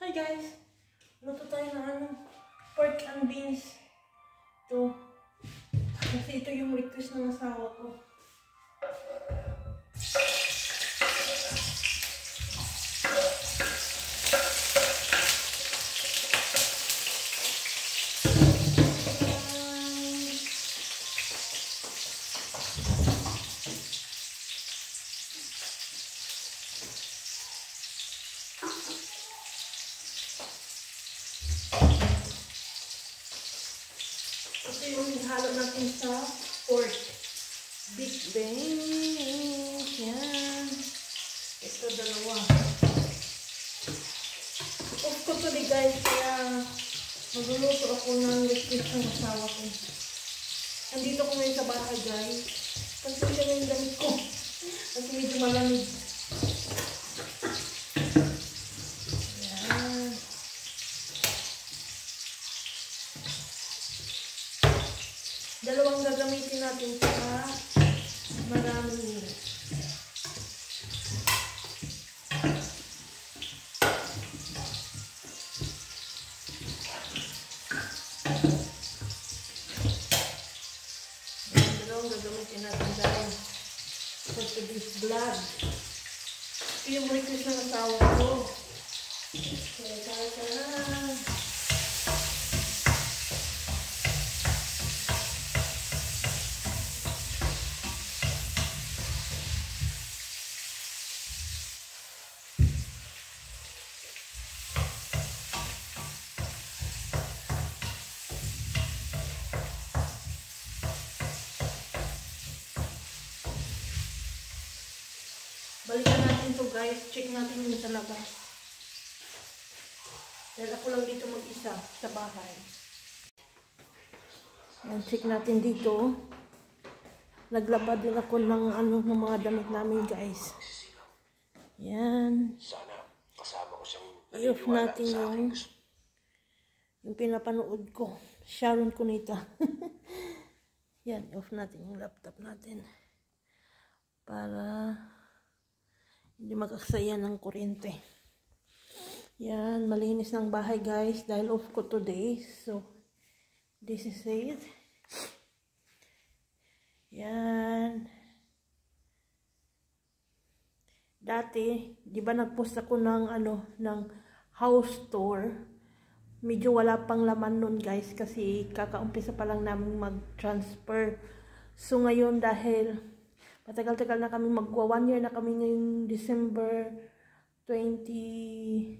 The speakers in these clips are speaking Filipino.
Hi guys! Luto tayo ng pork and beans. Ito. Kasi ito yung request ng asawa ko. Ito yung halo natin sa pork. Big beans. Yan. Ito dalawa. Off ko to guys. Kaya magluluto ako ng request ng asawa ko. Nandito ko ngayon sa bahay guys. Kasi siya na yung damit ko. Kasi medyo malamig. Dalawang gagamitin natin para marami. Dalawang gagamitin natin dahil for today's vlog. Ito yung request ng asawa ko. Balikan natin to guys. Check natin yung sa labas. Dahil ako lang dito mag-isa sa bahay. Yan, check natin dito. Naglaba din ako ng ng mga damit namin guys. Yan. I-off natin yung pinapanood ko. Sharon Cunita. Yan, i-off natin yung laptop natin. Para hindi mag-aksaya ng kuryente. Yan, malinis ng bahay guys dahil off ko today. So, this is it. Yan. Dati, di ba nag-post ako ng house tour. Medyo wala pang laman nun guys kasi kakaumpisa pa lang namin mag-transfer. So, ngayon dahil matagal-tagal na kami, magwa 1 year na kami ngayong December 2020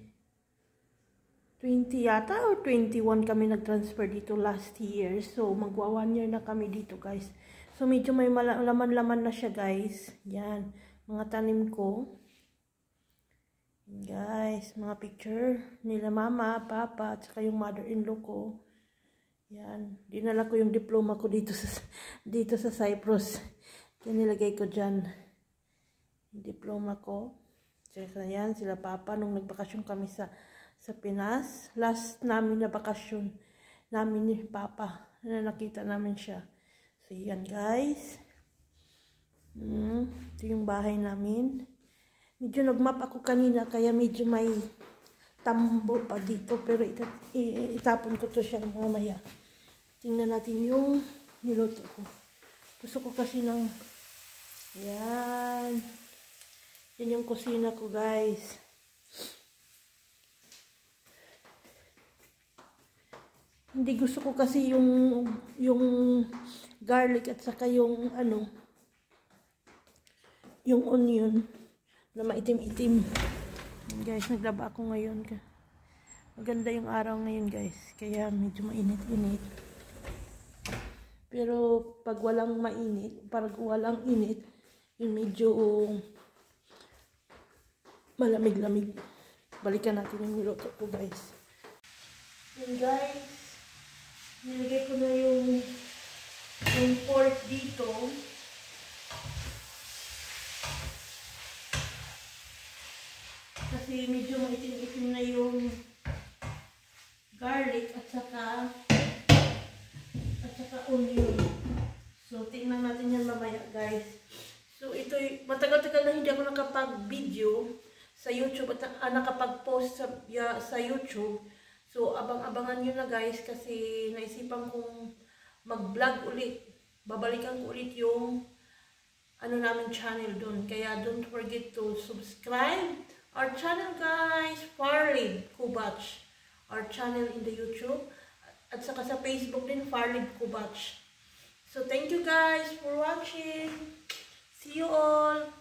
yata or 21 kami nag-transfer dito last year. So, magwa 1 year na kami dito guys. So, medyo may laman-laman na siya guys. Yan, mga tanim ko. Guys, mga picture nila mama, papa, at saka yung mother-in-law ko. Yan, dinala ko yung diploma ko dito sa Cyprus. Yan, nilagay ko dyan. Yung diploma ko. So, yan, sila papa. Nung nagbakasyon kami sa Pinas. Last namin na bakasyon namin ni papa. Na nakita namin siya. So, yan guys. Ito yung bahay namin. Medyo nagmap ako kanina. Kaya medyo may tambo pa dito. Pero itapon ko to siya mamaya. Tingnan natin yung niluto ko. Gusto ko kasi ng yan. Yan yung kusina ko guys. Hindi gusto ko kasi yung garlic at saka yung yung onion na maitim-itim. Guys, naglaba ako ngayon. Maganda yung araw ngayon guys. Kaya medyo mainit-init. Pero pag walang init, yung medyo malamig-lamig. Balikan natin yung niluto ko guys. Yun guys, nilagay ko na yung pork dito. Kasi medyo maitim-itim na yung garlic at saka onion. So, tingnan natin yan mamaya guys. So, ito, matagal-tagal na hindi ako nakapag-video sa YouTube at nakapag-post sa YouTube. So, abang-abangan nyo na guys kasi naisipan kong mag-vlog ulit. Babalikan ko ulit yung namin channel doon. Kaya don't forget to subscribe our channel guys. Farlid Kubach. Our channel in the YouTube. At saka sa Facebook din, Farlid Kubach. So, thank you guys for watching. See you all.